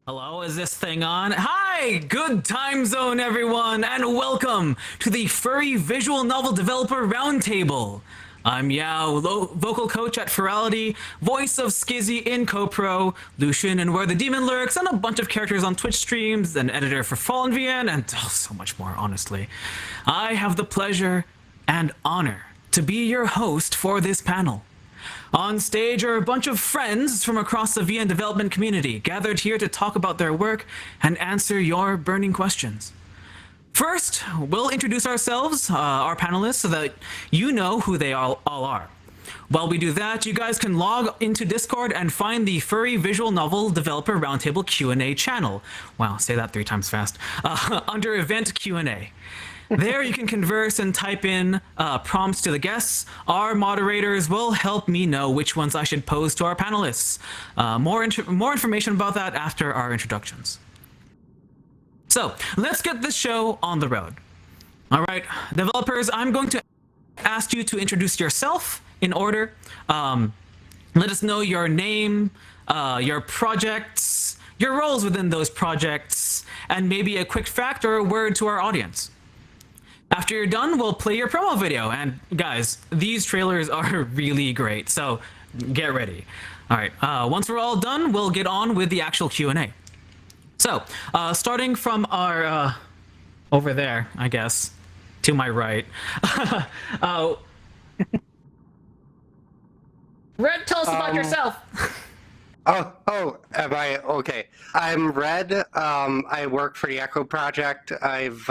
Hello, is this thing on? Hi, good time zone, everyone, and welcome to the Furry Visual Novel Developer Roundtable. I'm Yao, vocal coach at Furality, voice of Skizzy in CoPro, Lucian and Where the Demon Lurks, and a bunch of characters on Twitch streams, an editor for Fallen VN, and so much more, honestly. I have the pleasure and honor to be your host for this panel. On stage are a bunch of friends from across the VN development community, gathered here to talk about their work and answer your burning questions. First, we'll introduce ourselves, our panelists, so that you know who they all are. While we do that, you guys can log into Discord and find the Furry Visual Novel Developer Roundtable Q&A channel. Wow, say that 3 times fast. Under Event Q&A. There you can converse and type in prompts to the guests. Our moderators will help me know which ones I should pose to our panelists. More information about that after our introductions. So let's get this show on the road. All right, developers, I'm going to ask you to introduce yourself in order. Let us know your name, your projects, your roles within those projects, and maybe a quick fact or a word to our audience. After you're done, we'll play your promo video. And guys, these trailers are really great, so get ready. All right, once we're all done, we'll get on with the actual Q&A. So, starting from our, over there, I guess, to my right. Red, tell us about yourself. Am I okay? I'm Red. I work for the Echo Project. I've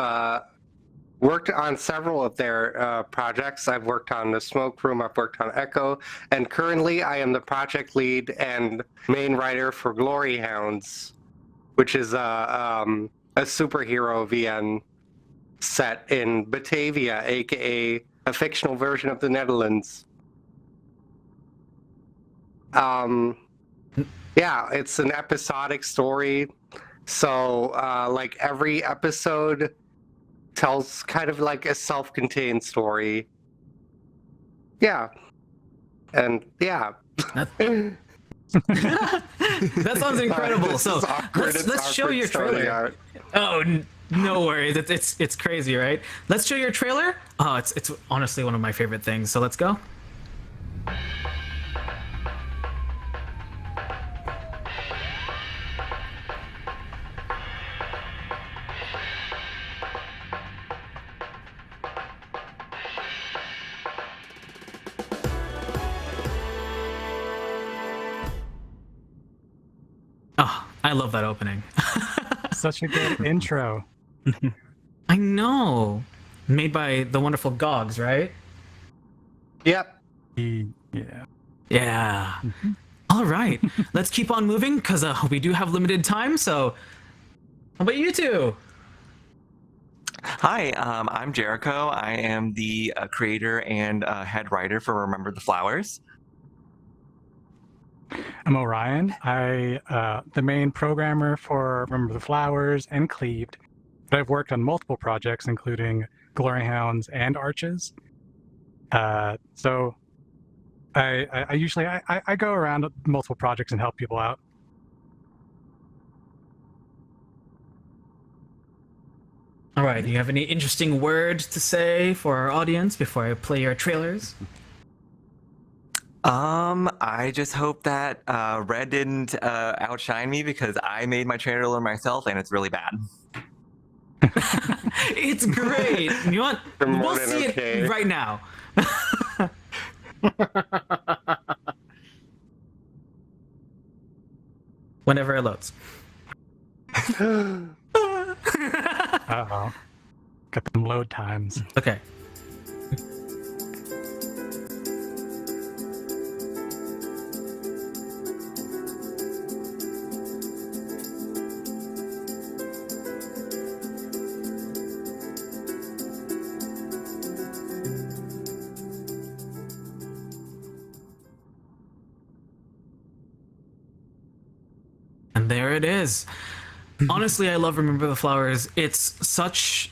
worked on several of their projects. I've worked on the Smoke Room, I've worked on Echo, and currently I am the project lead and main writer for Glory Hounds, which is a superhero VN set in Batavia, aka a fictional version of the Netherlands. Yeah, it's an episodic story, so like every episode tells kind of like a self-contained story. Yeah. And yeah. That sounds incredible. So let's show your trailer. Oh, no worries. It's crazy, right? Let's show your trailer. Oh, it's honestly one of my favorite things. So let's go. Oh, I love that opening. Such a good intro. I know. Made by the wonderful Gogs, right? Yep. Yeah. Yeah. All right. Let's keep on moving because we do have limited time. So, how about you two? Hi, I'm Jericho. I am the creator and head writer for Remember the Flowers. I'm Orion. The main programmer for Remember the Flowers and Cleaved, but I've worked on multiple projects, including Glory Hounds and Arches. So I usually go around multiple projects and help people out. All right. Do you have any interesting words to say for our audience before I play your trailers? I just hope that Red didn't outshine me because I made my trailer myself and it's really bad. It's great. You know what? We'll see it right now. Whenever it loads. Uh-oh. Got them load times. Okay. And there it is. Honestly, I love Remember the Flowers. It's such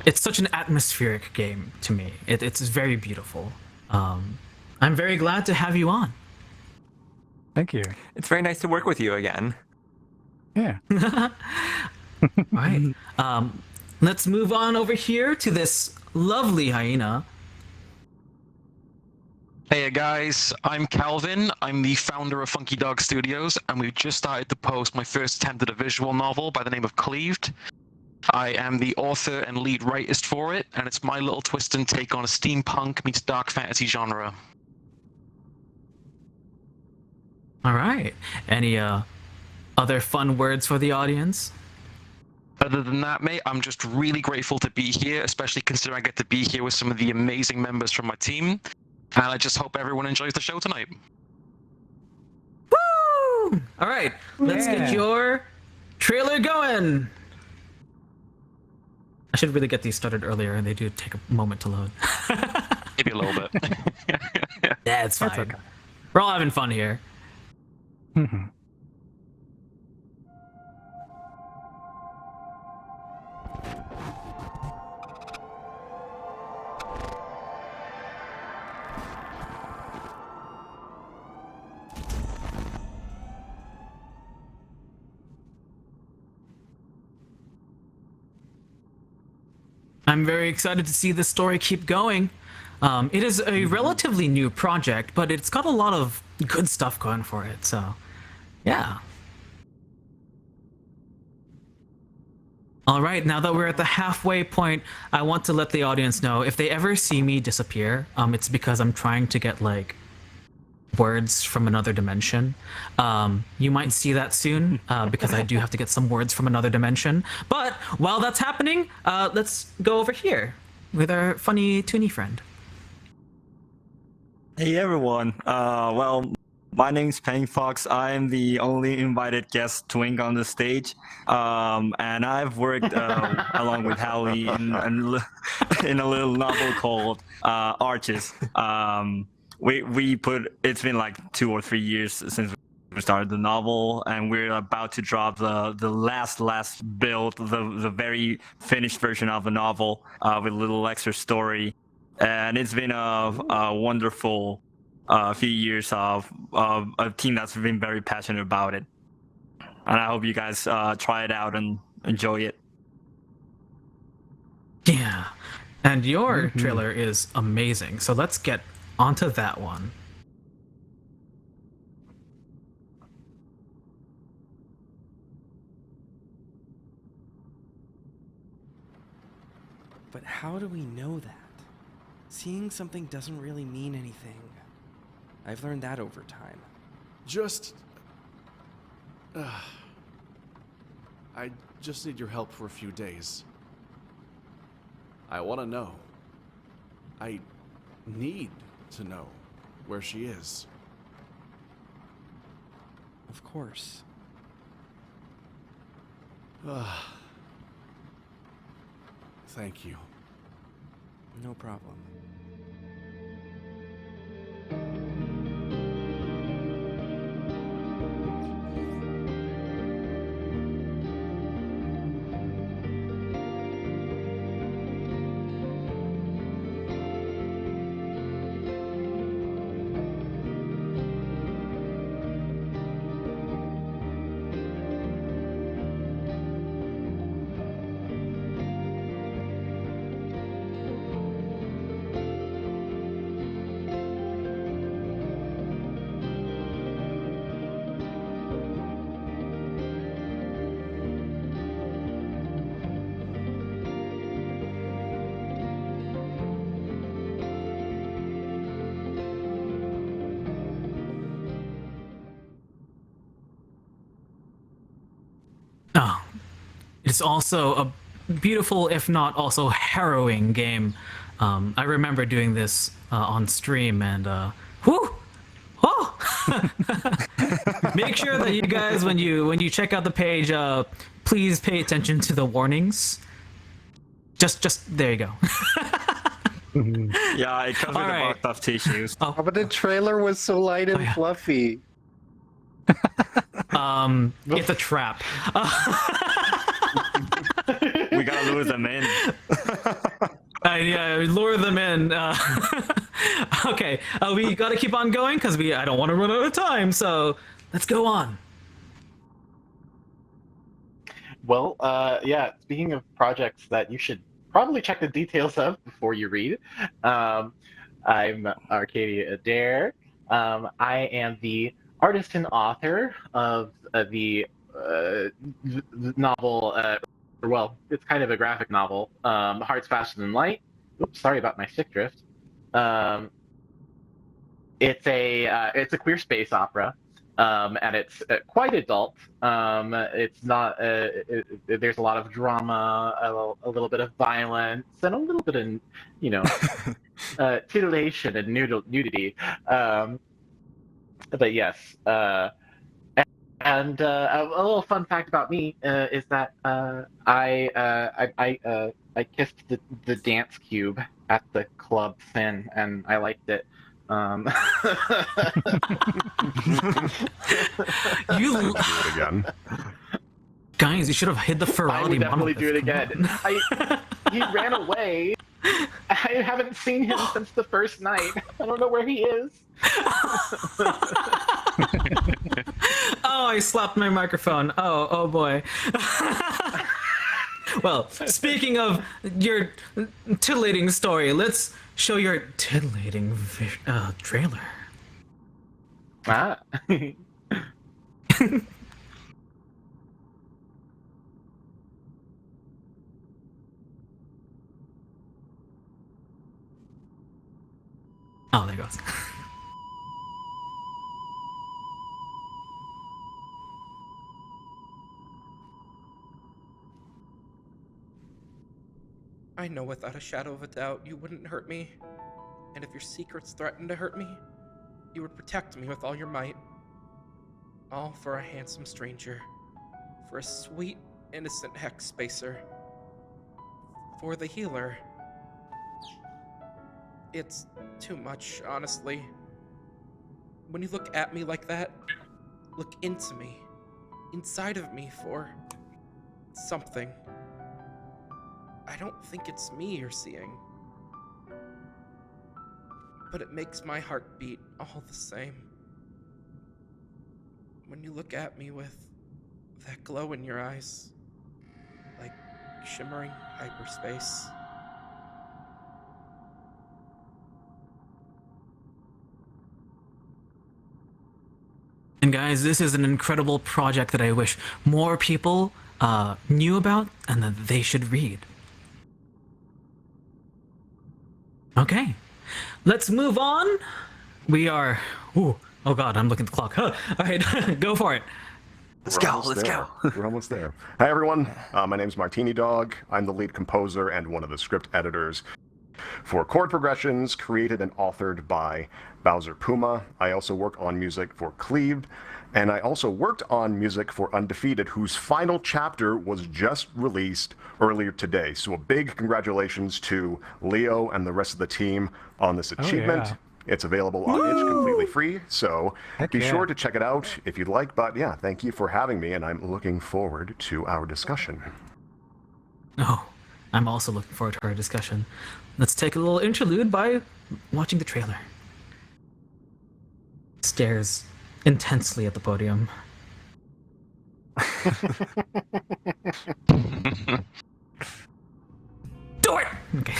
an atmospheric game to me. It's very beautiful. I'm very glad to have you on. Thank you. It's very nice to work with you again. Yeah. All right. Let's move on over here to this lovely hyena. Hey guys, I'm Calvin. I'm the founder of Funky Dog Studios, and we've just started to post my first attempt at a visual novel by the name of Cleaved. I am the author and lead writist for it, and it's my little twist and take on a steampunk meets dark fantasy genre. All right. Any other fun words for the audience? Other than that, mate, I'm just really grateful to be here, especially considering I get to be here with some of the amazing members from my team. And I just hope everyone enjoys the show tonight. Woo! All right. Let's get your trailer going. I should really get these started earlier, and they do take a moment to load. Maybe a little bit. Yeah, it's fine. That's okay. We're all having fun here. Mhm. I'm very excited to see this story keep going. It is a relatively new project, but it's got a lot of good stuff going for it, so yeah. All right, now that we're at the halfway point, I want to let the audience know if they ever see me disappear, it's because I'm trying to get like words from another dimension. You might see that soon because I do have to get some words from another dimension. But while that's happening, let's go over here with our funny toony friend. Hey everyone. Well, my name's Penny Fox. I'm the only invited guest twink on the stage, and I've worked along with Hallie in a little novel called Arches. It's been like 2 or 3 years since we started the novel, and we're about to drop the last build, the very finished version of the novel with a little extra story. And it's been a wonderful few years of a team that's been very passionate about it. And I hope you guys try it out and enjoy it. Yeah, and your trailer is amazing, so let's get onto that one. But how do we know that? Seeing something doesn't really mean anything. I've learned that over time. I just need your help for a few days. I want to know. I need to know where she is. Of course. Thank you. No problem. Oh, it's also a beautiful, if not also harrowing game. I remember doing this on stream, and whoo, oh! Make sure that you guys, when you check out the page, please pay attention to the warnings. Just there you go. Yeah, it comes with All a right. box of tissues. Oh, but the trailer was so light and fluffy. It's a trap. We gotta lure them in. Yeah, lure them in. Okay, we gotta keep on going because I don't want to run out of time. So let's go on. Well, yeah, speaking of projects that you should probably check the details of before you read, I'm Arcadia Adair. I am the artist and author of the novel, well, it's kind of a graphic novel, Hearts Faster Than Light. Oops, sorry about my stick drift. Um, it's a queer space opera, and it's quite adult. It's not. There's a lot of drama, a little bit of violence, and a little bit of, you know, titillation and nudity. But yes. And a little fun fact about me is that I kissed the dance cube at the club Finn, and I liked it. You Do it again. guys, you should have hid the I Furality would definitely monolith. do it Come again. on. He ran away. I haven't seen him since the first night. I don't know where he is. Oh, I slapped my microphone. Oh boy. Well, speaking of your titillating story, let's show your titillating trailer. Ah. Oh, there it goes. I know without a shadow of a doubt you wouldn't hurt me. And if your secrets threatened to hurt me, you would protect me with all your might. All for a handsome stranger. For a sweet, innocent hex spacer. For the healer. It's too much, honestly. When you look at me like that, look into me. Inside of me for something. I don't think it's me you're seeing. But it makes my heart beat all the same. When you look at me with that glow in your eyes, like shimmering hyperspace. And guys, this is an incredible project that I wish more people knew about and that they should read. Okay, let's move on. We are. Ooh, oh god, I'm looking at the clock. Huh. All right, go for it. Let's go. We're almost there. Hi, everyone. My name's Martini Dog. I'm the lead composer and one of the script editors for Chord Progressions, created and authored by Bowser Puma. I also work on music for Cleaved, and I also worked on music for Undefeated, whose final chapter was just released earlier today. So a big congratulations to Leo and the rest of the team on this achievement. yeah. It's available on itch completely free, so Heck be yeah. sure to check it out if you'd like. But yeah, thank you for having me, and I'm looking forward to our discussion. Oh, I'm also looking forward to our discussion. Let's take a little interlude by watching the trailer. Stares intensely at the podium. Do it! Okay.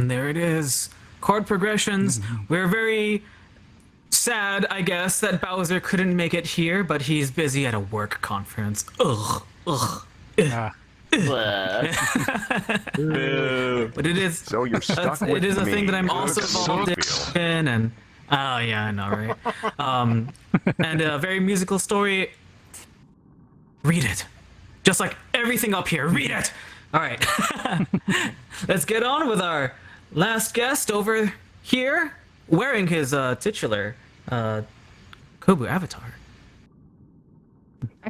And there it is. Chord progressions. We're very sad, I guess, that Bowser couldn't make it here, but he's busy at a work conference. Ugh. Yeah. But it is. So you're stuck with It is a me. thing that I'm Good also involved feel. in, and oh yeah, I know, right? And a very musical story. Read it, just like everything up here. Read it. All right, let's get on with our last guest over here, wearing his titular Kobu avatar.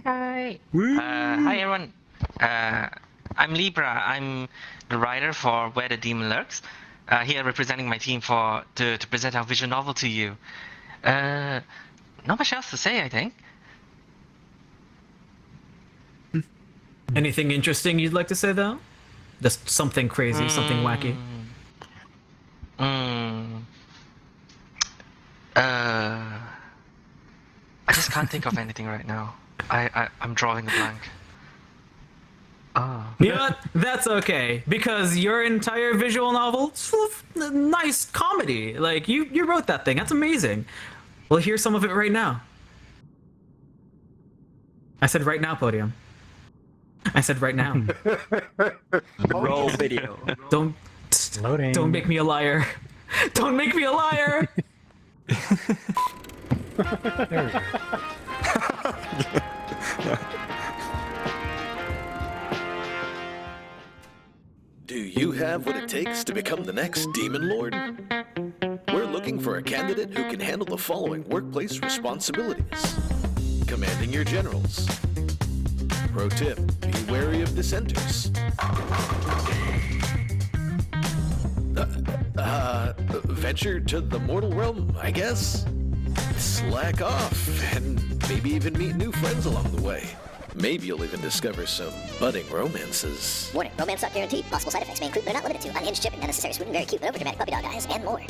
Hi. Hi everyone. I'm Libra. I'm the writer for Where the Demon Lurks. Here representing my team to present our visual novel to you. Not much else to say, I think. Anything interesting you'd like to say though? Just something crazy, something wacky. I just can't think of anything right now. I'm drawing a blank. You know what? That's okay, because your entire visual novel is full of nice comedy. Like, you wrote that thing. That's amazing. We'll hear some of it right now. I said right now, Podium. I said right now. Roll video. Don't make me a liar. Don't make me a liar. There we go. Do you have what it takes to become the next Demon Lord? We're looking for a candidate who can handle the following workplace responsibilities. Commanding your generals. Pro tip, be wary of dissenters. Venture to the mortal realm, I guess? Slack off, and maybe even meet new friends along the way. Maybe you'll even discover some budding romances. Warning, romance not guaranteed. Possible side effects may include, but are not limited to, unhinged shipping, unnecessary swooning, very cute but overdramatic puppy dog eyes, and more.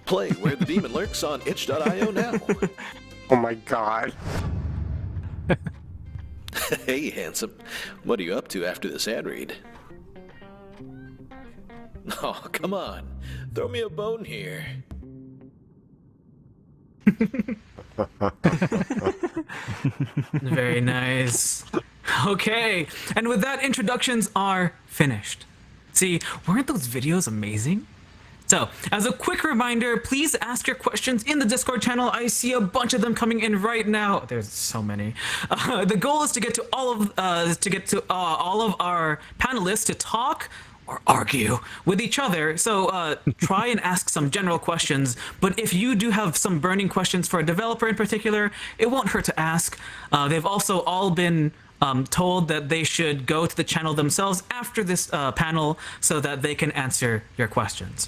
Play Where the Demon Lurks on itch.io now. Oh my god. Hey, handsome. What are you up to after this ad read? Oh, come on. Throw me a bone here. Very nice. Okay, and with that, introductions are finished. See, weren't those videos amazing? So, as a quick reminder, please ask your questions in the Discord channel. I see a bunch of them coming in right now. There's so many. The goal is to get to all of our panelists to talk or argue with each other. So try and ask some general questions. But if you do have some burning questions for a developer in particular, it won't hurt to ask. They've also all been told that they should go to the channel themselves after this panel so that they can answer your questions.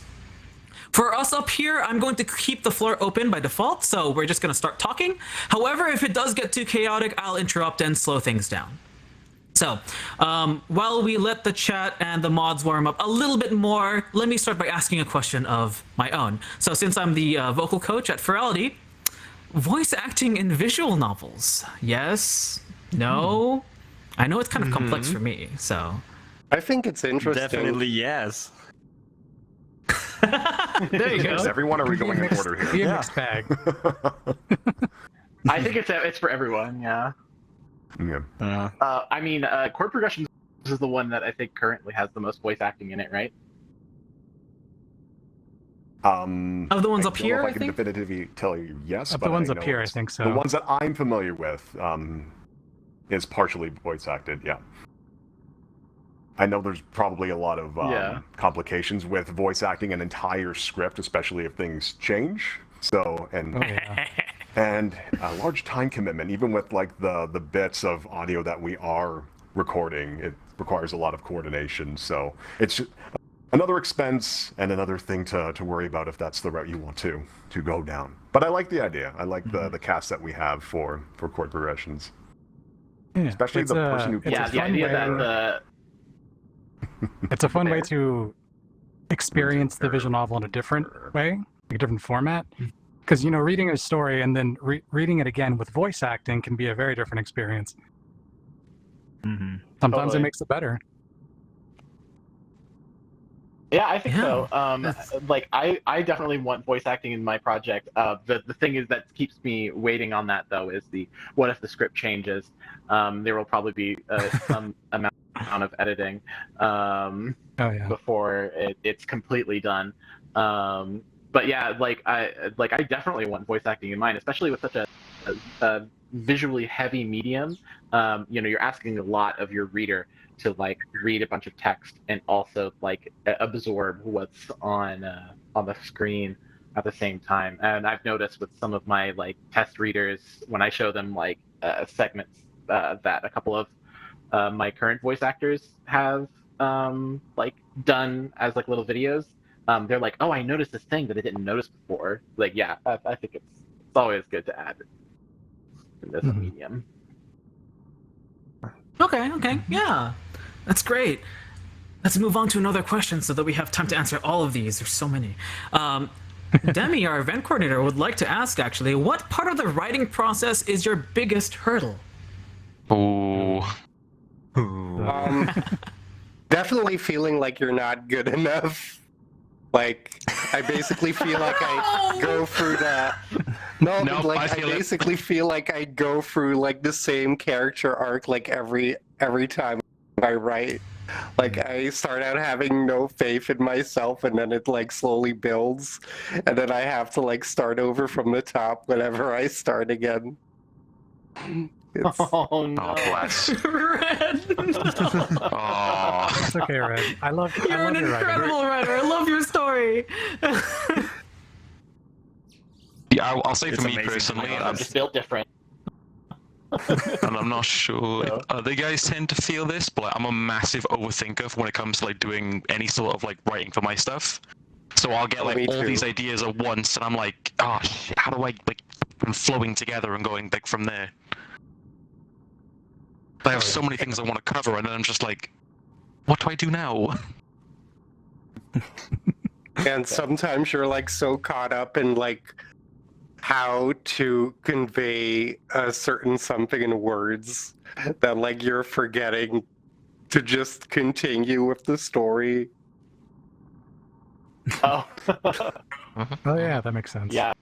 For us up here, I'm going to keep the floor open by default, so we're just going to start talking. However, if it does get too chaotic, I'll interrupt and slow things down. So, while we let the chat and the mods warm up a little bit more, let me start by asking a question of my own. So, since I'm the vocal coach at Furality, voice acting in visual novels, yes? No? I know it's kind of complex for me, so... I think it's interesting. Definitely yes. There you go. Is everyone, are we going in order here? Be a mixed bag. I think it's for everyone. Yeah. Yeah. I mean, Chord Progressions is the one that I think currently has the most voice acting in it, right? Of the ones up here, I can definitively tell you yes. Of but the ones I up know here, I think so. The ones that I'm familiar with is partially voice acted. Yeah. I know there's probably a lot of complications with voice acting an entire script, especially if things change. So and a large time commitment, even with like the bits of audio that we are recording, it requires a lot of coordination. So it's another expense and another thing to worry about if that's the route you want to go down. But I like the idea. I like the cast that we have for chord progressions, especially the person who the idea that it's a fun way to experience the visual novel in a different way, a different format. Because, you know, reading a story and then reading it again with voice acting can be a very different experience. Sometimes it makes it better. Yeah, I think Yeah, so. that's- Like I definitely want voice acting in my project. The thing is that keeps me waiting on that though is the what if the script changes? There will probably be some amount of editing Oh yeah. before it's completely done. But yeah, like I definitely want voice acting in mine, especially with such a visually heavy medium. You're asking a lot of your reader to like read a bunch of text and also like absorb what's on the screen at the same time. And I've noticed with some of my like test readers when I show them like segments that a couple of my current voice actors have like done as like little videos. They're like, "Oh, I noticed this thing that I didn't notice before." Like, yeah, I think it's always good to add in this medium. Okay, yeah. That's great. Let's move on to another question so that we have time to answer all of these. There's so many. Demmy, our event coordinator, would like to ask actually, what part of the writing process is your biggest hurdle? Oh. Definitely feeling like you're not good enough. Like, I basically feel like I go through that. No, Nope, like I I feel it. basically feel like I go through like the same character arc like every time I write. Like I start out having no faith in myself, and then it like slowly builds, and then I have to like start over from the top whenever I start again. It's... Oh no! Oh, bless. Red. Oh. It's okay, Red. I love You're an your writing. incredible writer. I love your story. Yeah, I'll say It's for me amazing, personally, to be I'm honest. just built different. and I'm not sure No. if other guys tend to feel this, but like, I'm a massive overthinker when it comes to like doing any sort of like writing for my stuff. So I'll get Oh, like me all too. these ideas at once, and I'm like, oh shit, how do I like I'm flowing together and going like from there? I have so many things I want to cover, and then I'm just like, what do I do now? And sometimes you're like so caught up in like how to convey a certain something in words that like you're forgetting to just continue with the story. Oh. Oh yeah, that makes sense. Yeah.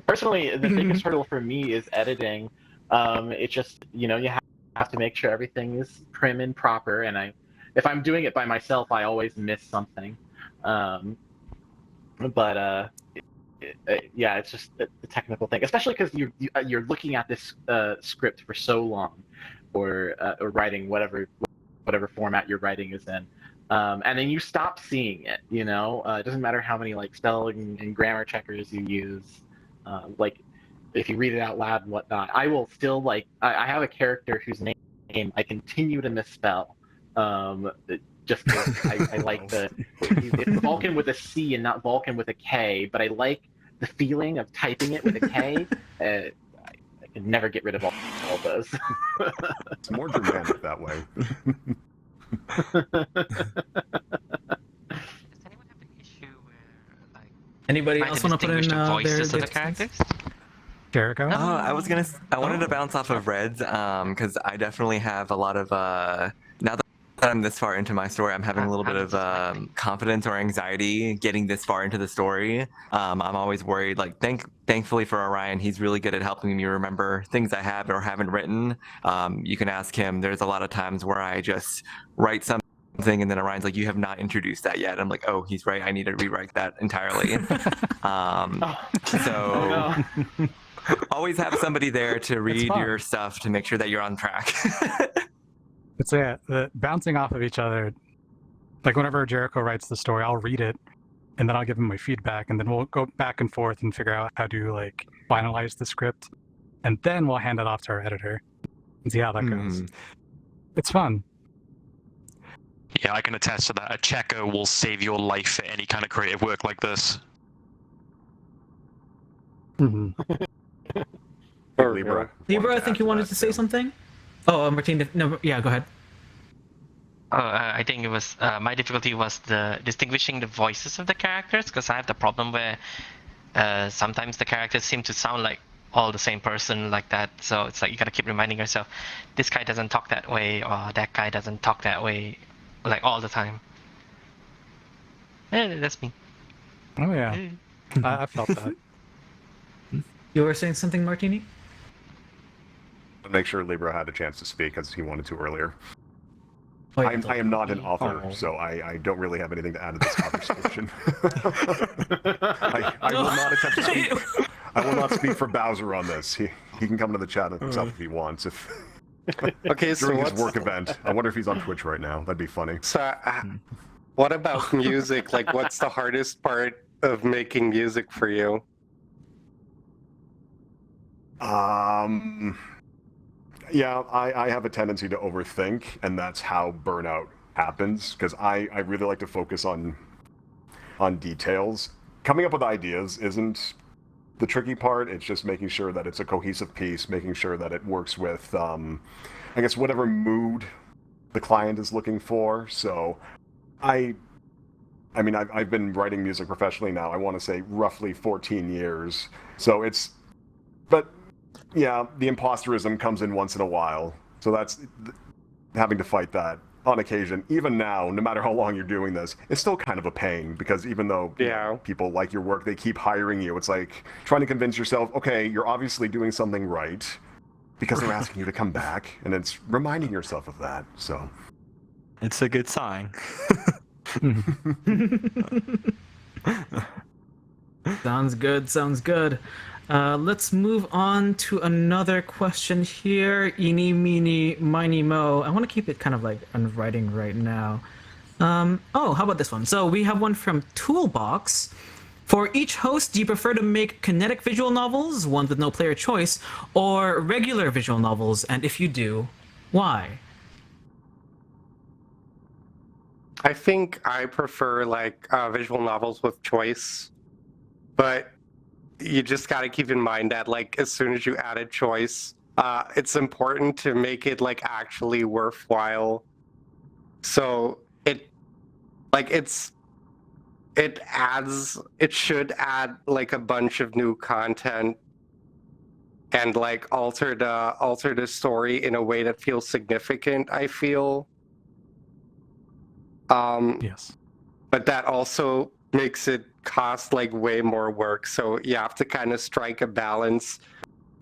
Personally, the biggest hurdle for me is editing. It's just you have to make sure everything is prim and proper, and if I'm doing it by myself, I always miss something. But yeah, it's just the technical thing, especially because you're looking at this script for so long, or writing whatever format your writing is in. And then you stop seeing it. It doesn't matter how many like spelling and grammar checkers you use. Like if you read it out loud and whatnot, I will still like. I have a character whose name I continue to misspell. Just because I like it's Vulcan with a C and not Vulcan with a K, but I like the feeling of typing it with a K. I can never get rid of all those. It's more dramatic that way. Anybody Trying else to want to put in distinguish the their voices of the two characters? Jericho? I wanted to bounce off of Red's because I definitely have a lot of now that I'm this far into my story, I'm having a little bit of confidence or anxiety getting this far into the story. I'm always worried. Like, thankfully for Orion, he's really good at helping me remember things I have or haven't written. You can ask him. There's a lot of times where I just write something and then Orion's like, "You have not introduced that yet." I'm like, "Oh, he's right. I need to rewrite that entirely." So. Always have somebody there to read your stuff to make sure that you're on track. It's the bouncing off of each other. Like whenever Jericho writes the story, I'll read it, and then I'll give him my feedback, and then we'll go back and forth and figure out how to like finalize the script, and then we'll hand it off to our editor and see how that goes. It's fun. Yeah, I can attest to that. A checker will save your life for any kind of creative work like this. Libra. Libra, I think you wanted to say something? Oh, Martina. No, yeah, go ahead. I think it was my difficulty was the distinguishing the voices of the characters, because I have the problem where sometimes the characters seem to sound like all the same person like that. So it's like you gotta keep reminding yourself, this guy doesn't talk that way, or that guy doesn't talk that way, like all the time. That's me. Oh yeah, I felt that. You were saying something, Martini? Make sure Libra had a chance to speak as he wanted to earlier. Oh, I yeah, am not an author, Oh. so I don't really have anything to add to this conversation. I will not attempt to speak. I will not speak for Bowser on this. He can come to the chat himself if he wants. Okay, so during his what's work event. I wonder if he's on Twitch right now. That'd be funny. so? What about music? Like, what's the hardest part of making music for you? Yeah, I have a tendency to overthink, and that's how burnout happens, because I really like to focus on details. Coming up with ideas isn't the tricky part. It's just making sure that it's a cohesive piece, making sure that it works with, I guess, whatever mood the client is looking for. So I mean, I've been writing music professionally now, I want to say roughly 14 years. So but yeah, the imposterism comes in once in a while. So that's having to fight that on occasion. Even now, no matter how long you're doing this, it's still kind of a pain, because even though people like your work, they keep hiring you. It's like trying to convince yourself, okay, you're obviously doing something right because they're asking you to come back, and it's reminding yourself of that. So it's a good sign. Sounds good, sounds good. Let's move on to another question here. Eeny, meeny, miny, mo. I want to keep it kind of like on writing right now. Oh, how about this one? So we have one from Toolbox. For each host, do you prefer to make kinetic visual novels, ones with no player choice, or regular visual novels? And if you do, why? I think I prefer like visual novels with choice, but you just got to keep in mind that like as soon as you add a choice, it's important to make it like actually worthwhile. So it should add like a bunch of new content and like alter the story in a way that feels significant, I feel. Yes. But that also makes it cost like way more work. So you have to kind of strike a balance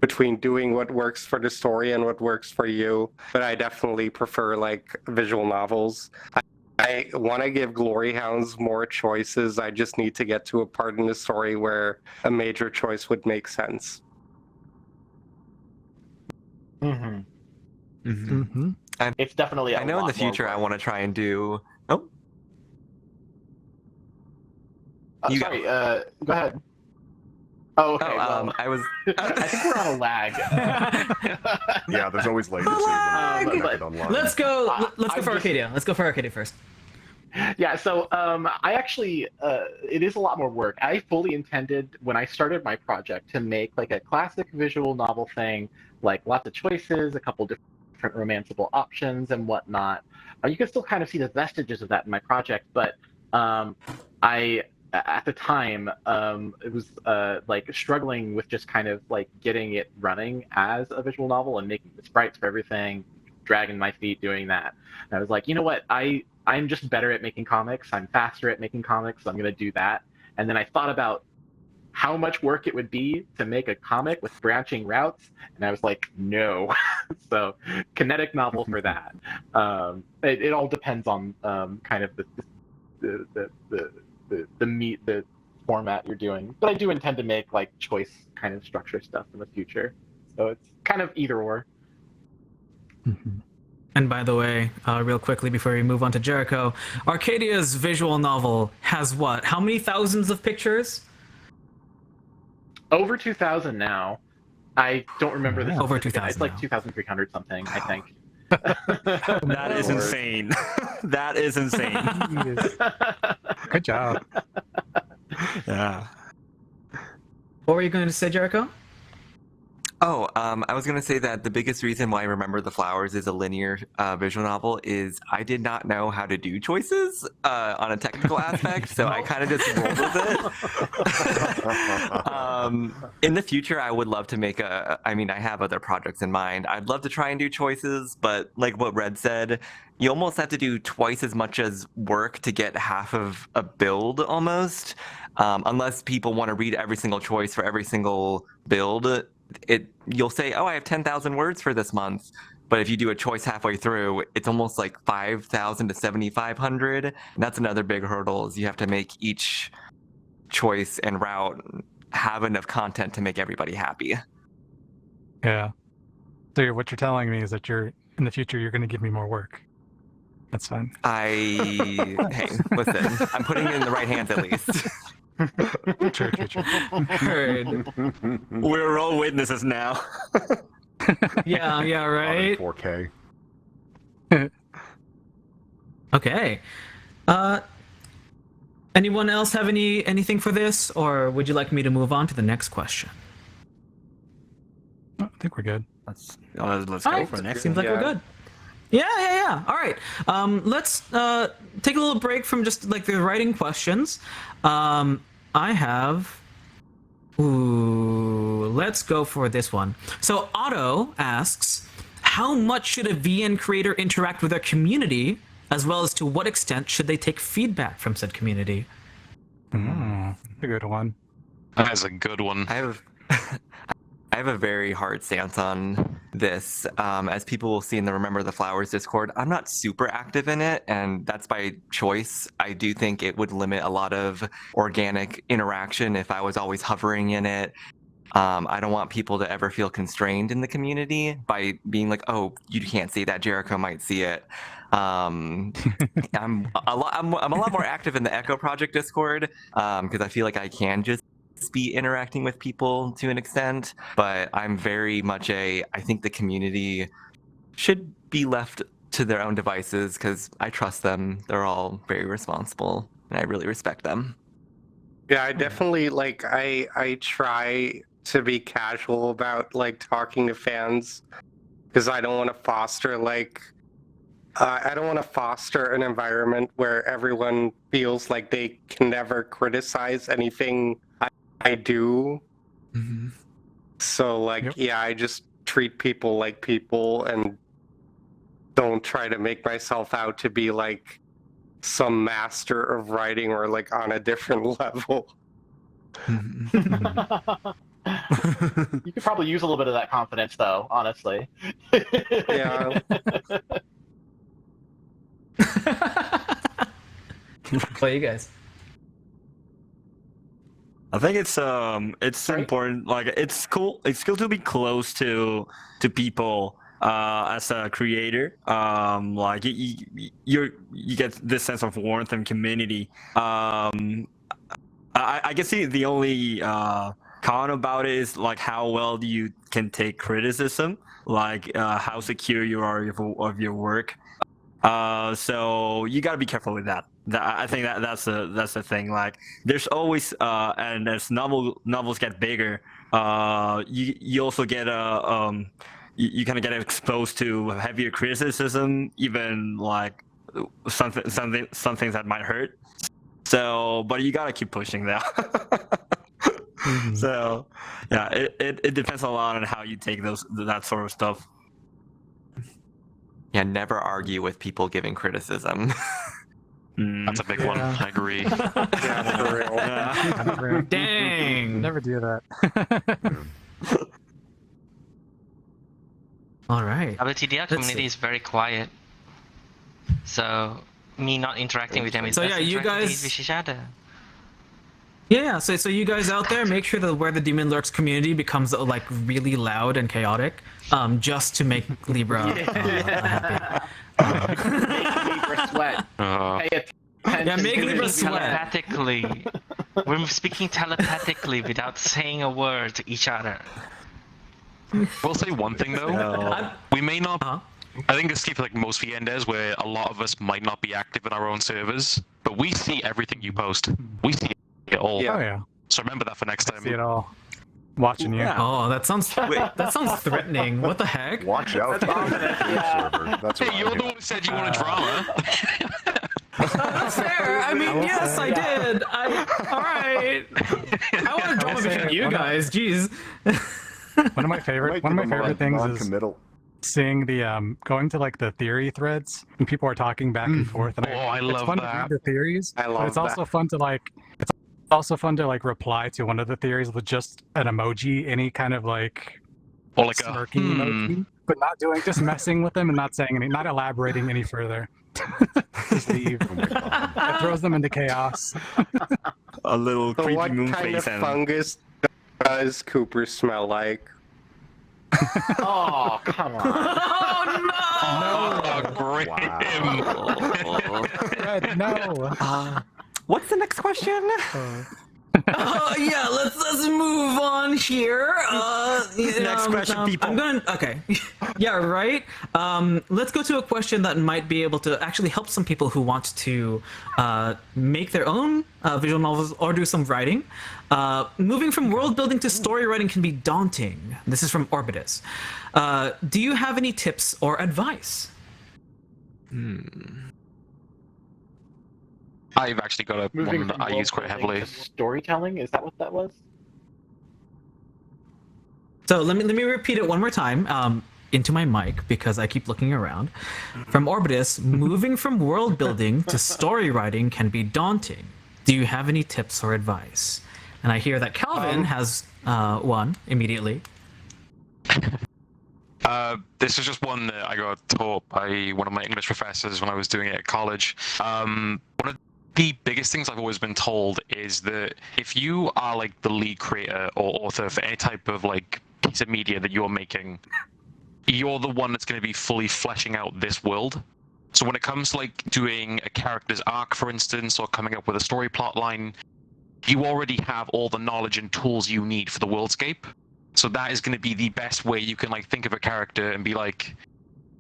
between doing what works for the story and what works for you. But I definitely prefer like visual novels. I want to give Glory Hounds more choices. I just need to get to a part in the story where a major choice would make sense. It's definitely. I know in the future I want to try and do. Oh. Sorry. Go ahead. Oh, okay. Oh, I was. I think we're on a lag. Yeah, there's always latency. Let's go. Let's go for Arcadia. Let's go for Arcadia first. Yeah, so I actually, it is a lot more work. I fully intended when I started my project to make like a classic visual novel thing, like lots of choices, a couple different romanceable options and whatnot. You can still kind of see the vestiges of that in my project, but at the time, it was like struggling with just kind of like getting it running as a visual novel and making the sprites for everything, dragging my feet doing that. And I was like, you know what, I'm just better at making comics. I'm faster at making comics, so I'm going to do that. And then I thought about how much work it would be to make a comic with branching routes, and I was like, no. So kinetic novel for that. It all depends on kind of the format you're doing. But I do intend to make like choice kind of structure stuff in the future. So it's kind of either or. And by the way, real quickly before we move on to Jericho, Arcadia's visual novel has what? How many thousands of pictures? Over 2,000 now. I don't remember this. Over 2,000. It's like 2,300 something, I think. That is insane. That is insane. Good job. Yeah. What were you going to say, Jericho? Oh, I was going to say that the biggest reason why Remember the Flowers is a linear visual novel is I did not know how to do choices on a technical aspect, so I kind of just rolled with it. In the future, I would love to make I have other projects in mind. I'd love to try and do choices, but like what Red said, you almost have to do twice as much as work to get half of a build almost, unless people want to read every single choice for every single build. You'll say, oh, I have 10,000 words for this month, but if you do a choice halfway through, it's almost like 5,000 to 7,500, and that's another big hurdle. Is you have to make each choice and route have enough content to make everybody happy. Yeah. So what you're telling me is that in the future you're going to give me more work. That's fine. Hey, listen, I'm putting it in the right hands at least. True. Heard. We're all witnesses now. Yeah, right. 4K. Okay. Anyone else have anything for this, or would you like me to move on to the next question? I think we're good. Let's go for the next Seems one. like we're good. Yeah. All right. Let's take a little break from just like the writing questions. I have. Let's go for this one. So Otto asks, how much should a VN creator interact with their community, as well as to what extent should they take feedback from said community? A good one. That's a good one. I have a very hard stance on this. As people will see in the Remember the Flowers Discord, I'm not super active in it, and that's by choice. I do think it would limit a lot of organic interaction if I was always hovering in it. I don't want people to ever feel constrained in the community by being like, oh, you can't see that, Jericho might see it. I'm a lot more active in the Echo Project Discord because I feel like I can just be interacting with people to an extent, but I'm very much I think the community should be left to their own devices because I trust them. They're all very responsible and I really respect them. Yeah, I definitely I try to be casual about talking to fans because I don't want to foster I don't want to foster an environment where everyone feels like they can never criticize anything I do. Mm-hmm. So I just treat people like people and don't try to make myself out to be like some master of writing or on a different level. You could probably use a little bit of that confidence, though, honestly. Yeah. What you guys? I think it's important. It's cool to be close to people as a creator. You get this sense of warmth and community. I guess the only con about it is how well you can take criticism, how secure you are of your work. So you got to be careful with that. I think that's the thing. There's always and as novels get bigger, you also get you kind of get exposed to heavier criticism, even some things that might hurt. So, but you gotta keep pushing that. Mm-hmm. So, yeah, it depends a lot on how you take that sort of stuff. Yeah, never argue with people giving criticism. That's a big one. I agree. Yeah, for real. Yeah. Dang. Never do that. All right. WTDR community is very quiet. So me not interacting with them is so yeah, you guys with each other. Yeah, so you guys out there, make sure that where the Demon Lurks community becomes really loud and chaotic, just to make Libra happy. Make Libra sweat. Pay attention. Yeah, make Libra sweat. Telepathically. We're speaking telepathically without saying a word to each other. We'll say one thing though. We may not. I think it's like most VNDs where a lot of us might not be active in our own servers, but we see everything you post. We see it all. Yeah. Oh yeah. So remember that for next time. See it all. Watching you. Oh, that sounds threatening. What the heck? Watch out. That's Hey, you're the one who said you wanted drama. That's fair. I mean, yes, I did. All right. I want to drama between you guys. Jeez. One of my favorite things is non-committal. seeing the going to like the theory threads and people are talking back and forth. And I it's love fun that. to read the theories. I love but it's also fun to reply to one of the theories with just an emoji, any kind of like Or like smirky emoji, but not just messing with them and not saying not elaborating any further. Just leave. It throws them into chaos. A little So creepy what moon kind of face and fungus does Cooper smell like? Oh, come on. Oh Grim. Fred, no. What's the next question? Yeah, let's move on here. Next question, people. I'm gonna yeah, right. Let's go to a question that might be able to actually help some people who want to make their own visual novels or do some writing. Moving from world building to story writing can be daunting. This is from Orbitus. Do you have any tips or advice? I've actually got one that I use quite heavily. Storytelling, is that what that was? So let me repeat it one more time into my mic because I keep looking around. From Orbitus, moving from world building to story writing can be daunting. Do you have any tips or advice? And I hear that Calvin has one immediately. This is just one that I got taught by one of my English professors when I was doing it at college. One of the biggest things I've always been told is that if you are like the lead creator or author for any type of like piece of media that you're making, you're the one that's going to be fully fleshing out this world. So when it comes to like doing a character's arc, for instance, or coming up with a story plot line, you already have all the knowledge and tools you need for the worldscape. So that is going to be the best way you can like think of a character and be like,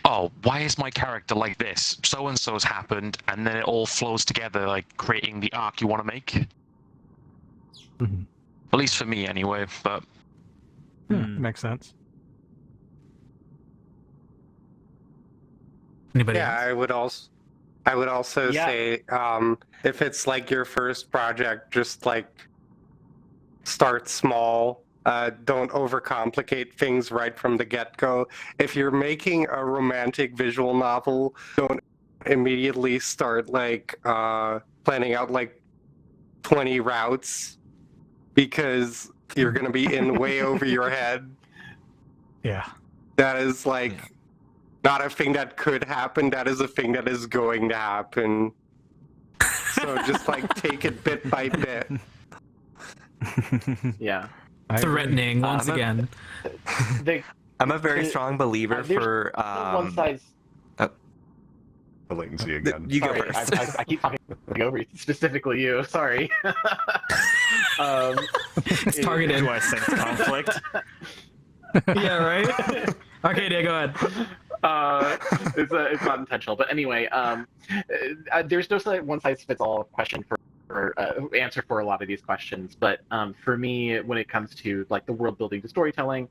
oh, why is my character like this? So and so's happened, and then it all flows together, like creating the arc you want to make. Mm-hmm. At least for me, anyway. But Makes sense. Anybody Yeah, else? I would also say if it's like your first project, just like start small. Don't overcomplicate things right from the get-go. If you're making a romantic visual novel, don't immediately start like planning out like 20 routes because you're going to be in way over your head. Yeah. That is like not a thing that could happen. That is a thing that is going to happen. So just like take it bit by bit. Yeah. Threatening once again. I'm a very strong believer for one size. The latency again. You go Sorry, first. I keep talking over you, specifically you. Sorry. It's targeted. Do I sense conflict? Yeah, right? Okay, go ahead. It's not intentional, but anyway, there's no one-size-fits-all question for answer for a lot of these questions. But for me, when it comes to like the world building to storytelling,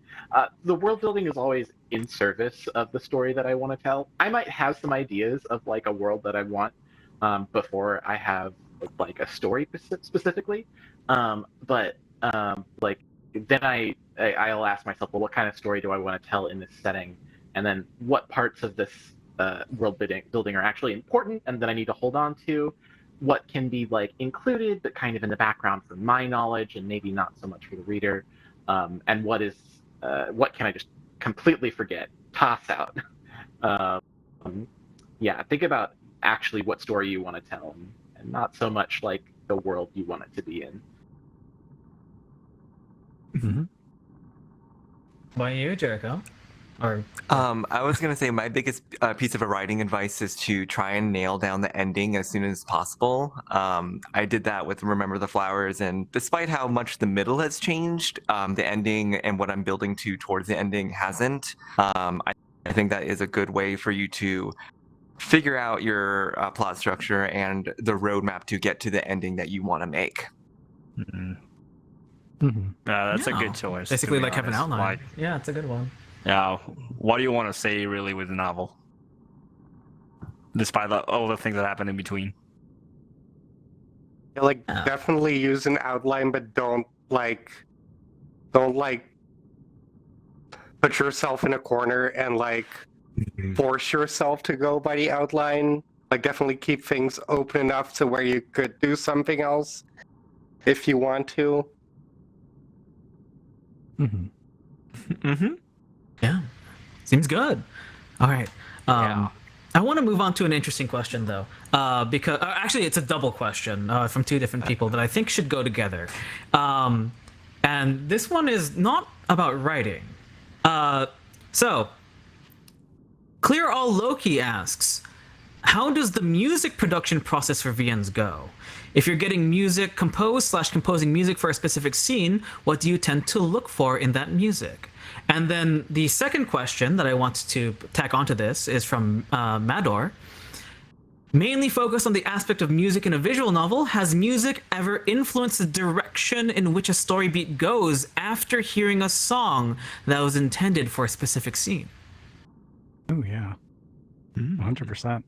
the world building is always in service of the story that I want to tell. I might have some ideas of like a world that I want before I have like a story specifically, but like then I'll ask myself, well, what kind of story do I want to tell in this setting, and then what parts of this world building are actually important, and then I need to hold on to. What can be like included, but kind of in the background for my knowledge, and maybe not so much for the reader, and what can I just completely forget, toss out. Yeah, think about actually what story you want to tell, and not so much like the world you want it to be in. Mm-hmm. Why you, Jericho? Or I was gonna say my biggest piece of writing advice is to try and nail down the ending as soon as possible. I did that with Remember the Flowers, and despite how much the middle has changed, the ending and what I'm building to towards the ending hasn't. I think that is a good way for you to figure out your plot structure and the roadmap to get to the ending that you want to make. Mm-hmm. That's a Yeah. good choice. Basically, to be like have an honest. outline. Like, Yeah, it's a good one. yeah, what do you want to say really with the novel? Despite all the things that happen in between. Yeah, like definitely use an outline, but don't put yourself in a corner and like force yourself to go by the outline. Like definitely keep things open enough to where you could do something else if you want to. Yeah, seems good. All right. I want to move on to an interesting question though, because actually it's a double question from two different people that I think should go together. And this one is not about writing. So, Clear All Loki asks, how does the music production process for VNs go? If you're getting music composed / composing music for a specific scene, what do you tend to look for in that music? And then the second question that I want to tack onto this is from Mador. Mainly focused on the aspect of music in a visual novel, has music ever influenced the direction in which a story beat goes after hearing a song that was intended for a specific scene? Oh, yeah. 100%.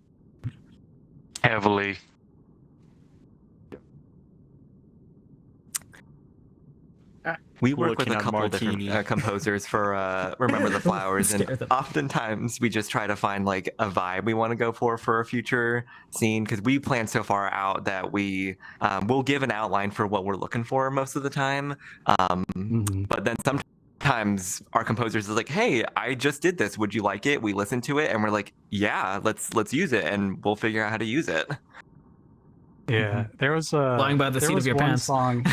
Heavily. We work with Looking a at couple of Martini. different composers for Remember the Flowers, and oftentimes we just try to find like a vibe we want to go for a future scene, because we plan so far out that we will give an outline for what we're looking for most of the time. But then sometimes our composers is like, "Hey, I just did this. Would you like it?" We listen to it and we're like, "Yeah, let's use it," and we'll figure out how to use it. Yeah, there was Flying by the there seat was of your one pants. song.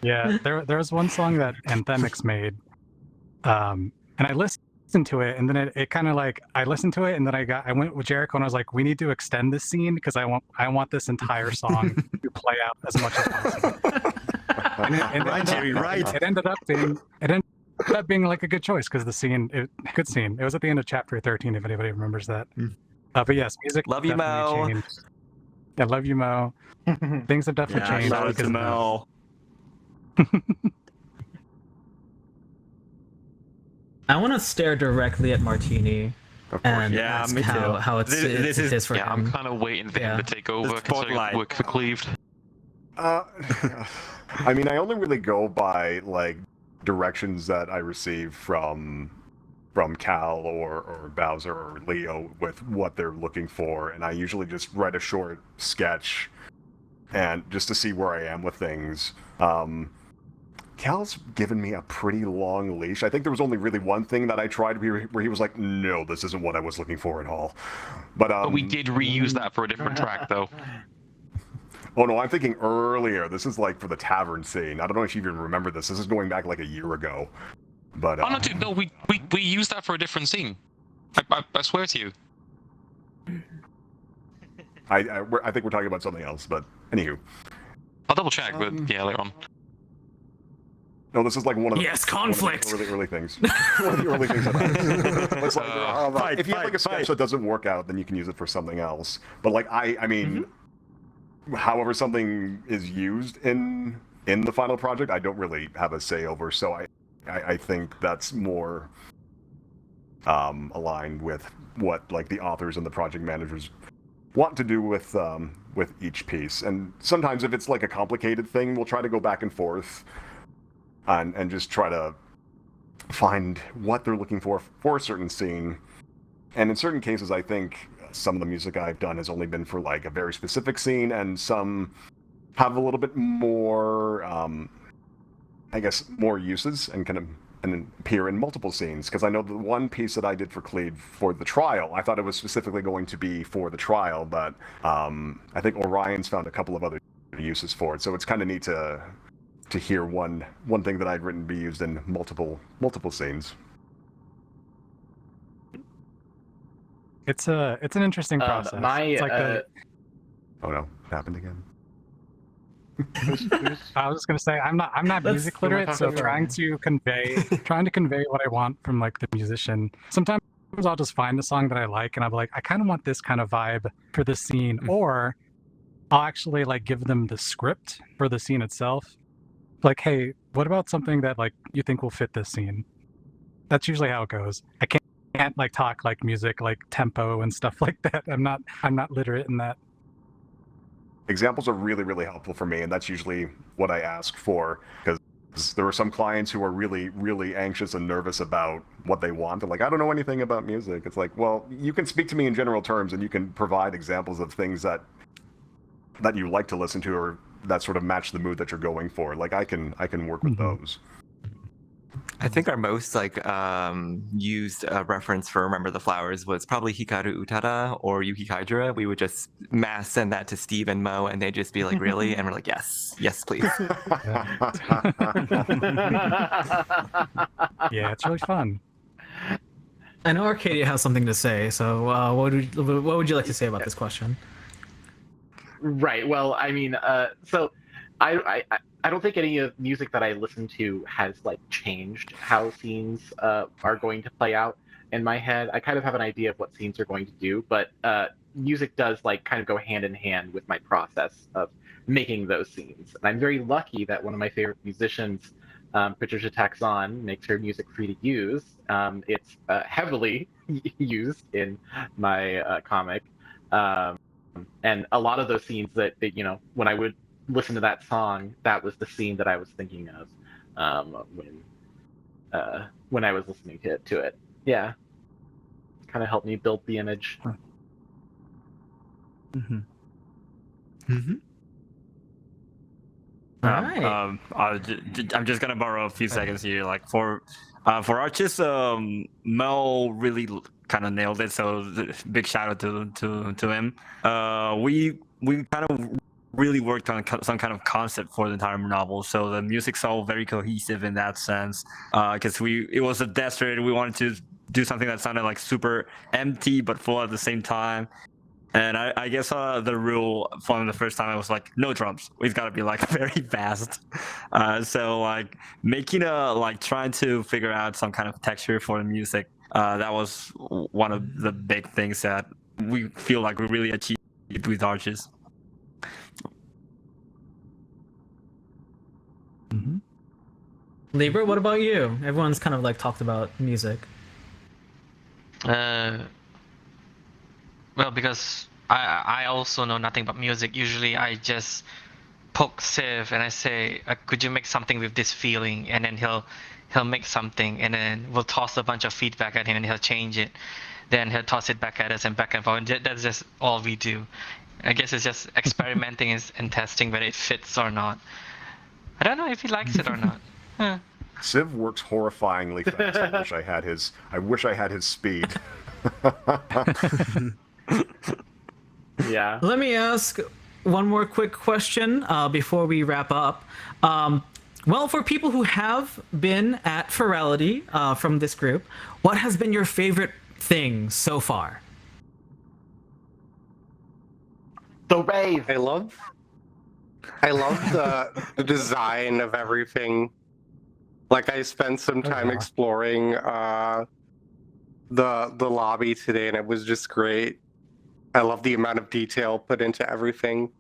Yeah, there was one song that Anthemics made, and I listened to it, and then it kind of like I listened to it, and then I went with Jericho, and I was like, we need to extend this scene because I want this entire song to play out as much as possible. Right, Jerry, right. It ended up being like a good choice because good scene. It was at the end of chapter 13, if anybody remembers that. But yes, music. Love you, definitely Mo. changed. Yeah, love you, Mo. Things have definitely changed. Shout out because to of that. Mel. I want to stare directly at Martini and Yeah, ask me too. how it's This it is- is for Yeah, him. I'm kind of waiting for him to take over, The considering spotlight. I work for Cleaved. I mean, I only really go by like directions that I receive from Cal or Bowser or Leo with what they're looking for, and I usually just write a short sketch and just to see where I am with things. Cal's given me a pretty long leash. I think there was only really one thing that I tried where he was like, "No, this isn't what I was looking for at all." But we did reuse that for a different track, though. Oh no, I'm thinking earlier. This is like for the tavern scene. I don't know if you even remember this. This is going back like a year ago. But Oh no, dude, no, we used that for a different scene. I swear to you. I think we're talking about something else. But anywho, I'll double check, but yeah, later on. no, this is like one of the Yes, conflict. One of the early things. One of the early things. It's like, if you have like a sketch that doesn't work out, then you can use it for something else. But like I mean, however something is used in the final project, I don't really have a say over. So I think that's more aligned with what like the authors and the project managers want to do with each piece. And sometimes if it's like a complicated thing, we'll try to go back and forth and just try to find what they're looking for a certain scene. And in certain cases, I think some of the music I've done has only been for like a very specific scene, and some have a little bit more, I guess, more uses and kind of appear in multiple scenes. Because I know the one piece that I did for Cleave for the trial, I thought it was specifically going to be for the trial, but I think Orion's found a couple of other uses for it. So it's kind of neat to hear one thing that I'd written be used in multiple scenes. It's an interesting process. It's like Oh no, it happened again. I was just gonna say I'm not music literate, so trying to convey what I want from like the musician. Sometimes I'll just find a song that I like and I'm like, I kind of want this kind of vibe for this scene, or I'll actually like give them the script for the scene itself. Like, hey, what about something that like you think will fit this scene? That's usually how it goes. I can't like talk like music, like tempo and stuff like that. I'm not literate in that. Examples are really, really helpful for me, and that's usually what I ask for, because there are some clients who are really, really anxious and nervous about what they want. They're like, I don't know anything about music. It's like, well, you can speak to me in general terms, and you can provide examples of things that you like to listen to, or that sort of match the mood that you're going for. Like, I can work with those. I think our most like used reference for Remember the Flowers was probably Hikaru Utada or Yuki Kaijura. We would just mass send that to Steve and Mo, and they'd just be like, really? And we're like, yes, please. Yeah, it's really fun. I know Arcadia has something to say, so what would you like to say about this question? Right. Well, I mean, so I don't think any of music that I listen to has like changed how scenes are going to play out in my head. I kind of have an idea of what scenes are going to do, but music does like kind of go hand in hand with my process of making those scenes. And I'm very lucky that one of my favorite musicians, Patricia Taxon, makes her music free to use. It's heavily used in my comic. And a lot of those scenes that you know, when I would listen to that song, that was the scene that I was thinking of when I was listening to it. Yeah, kind of helped me build the image. Mm-hmm. Mm-hmm. Right. I'm just gonna borrow a few seconds here. Like for Arches, Mel really kind of nailed it. So big shout out to him. We kind of really worked on some kind of concept for the entire novel, so the music's all very cohesive in that sense. Because it was a desert. We wanted to do something that sounded like super empty but full at the same time. And I guess the rule from the first time I was like, no drums. We've got to be like very fast. So like making trying to figure out some kind of texture for the music. That was one of the big things that we feel like we really achieved with Arches. Mm-hmm. Libra, what about you? Everyone's kind of like talked about music. Well, because I also know nothing about music. Usually I just poke Civ and I say, could you make something with this feeling? And then he'll make something, and then we'll toss a bunch of feedback at him and he'll change it. Then he'll toss it back at us and back and forth. And that's just all we do. I guess it's just experimenting and testing whether it fits or not. I don't know if he likes it or not. Huh. Civ works horrifyingly fast. I wish I had his speed. Yeah. Let me ask one more quick question before we wrap up. Well, for people who have been at Furality from this group, what has been your favorite thing so far? The rave. I love the design of everything. Like, I spent some time exploring the lobby today, and it was just great. I love the amount of detail put into everything.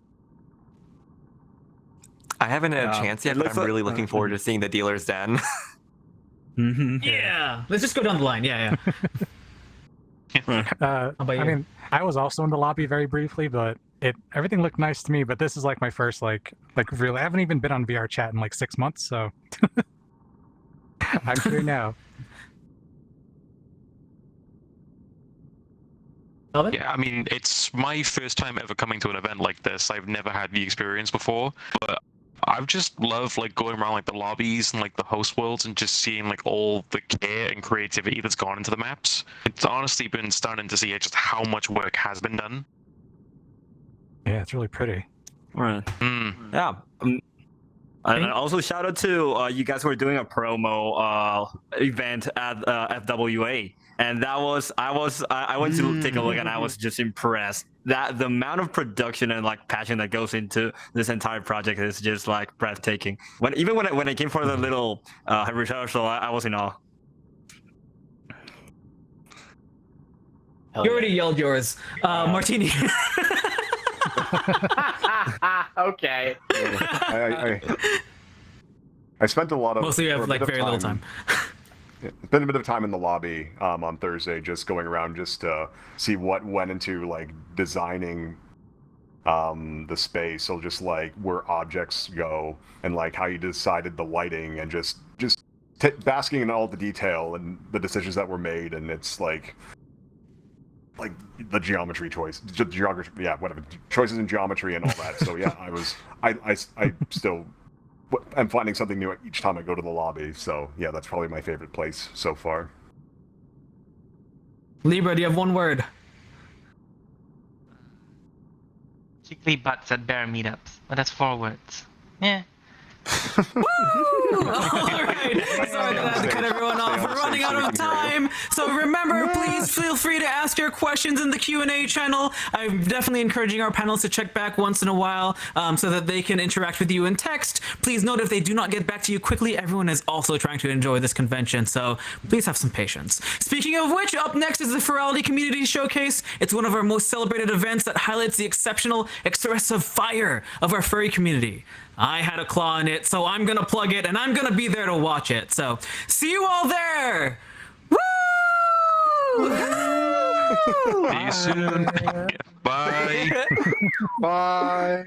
I haven't had a chance yet, but I'm really looking forward to seeing the dealer's den. Yeah, let's just go down the line. Yeah. I mean, I was also in the lobby very briefly, but everything looked nice to me. But this is like my first like really. I haven't even been on VR chat in like 6 months, so I'm here now. Yeah, I mean, it's my first time ever coming to an event like this. I've never had the experience before, but I've just loved like going around like the lobbies and like the host worlds and just seeing like all the care and creativity that's gone into the maps. It's honestly been stunning to see just how much work has been done. Yeah, it's really pretty. Right. Yeah. And also shout out to you guys who are doing a promo event at FWA, and I went to take a look and I was just impressed that the amount of production and like passion that goes into this entire project is just like breathtaking. When I came for the little rehearsal, I was in awe. You already yelled yours, Martini. Okay. I spent a lot of Mostly you or have a like bit of very little time. Spent a bit of time in the lobby on Thursday, just going around just to see what went into like designing the space. So just like where objects go and like how you decided the lighting and just basking in all the detail and the decisions that were made. And it's like the geometry choice, geography, yeah, whatever, choices in geometry and all that. So yeah, I still I'm finding something new each time I go to the lobby. So yeah, that's probably my favorite place so far. Libra, do you have one word? Chickly butts at bear meetups. But that's 4 words. Yeah. Woo! Alright, sorry that I had to cut everyone off. We're running out of time. So remember, please feel free to ask your questions in the Q&A channel. I'm definitely encouraging our panelists to check back once in a while so that they can interact with you in text. Please note if they do not get back to you quickly, everyone is also trying to enjoy this convention, so please have some patience. Speaking of which, up next is the Furality Community Showcase. It's one of our most celebrated events that highlights the exceptional, expressive fire of our furry community. I had a claw in it, so I'm gonna plug it, and I'm gonna be there to watch it. So, see you all there! Woo! See you soon. Bye. Bye.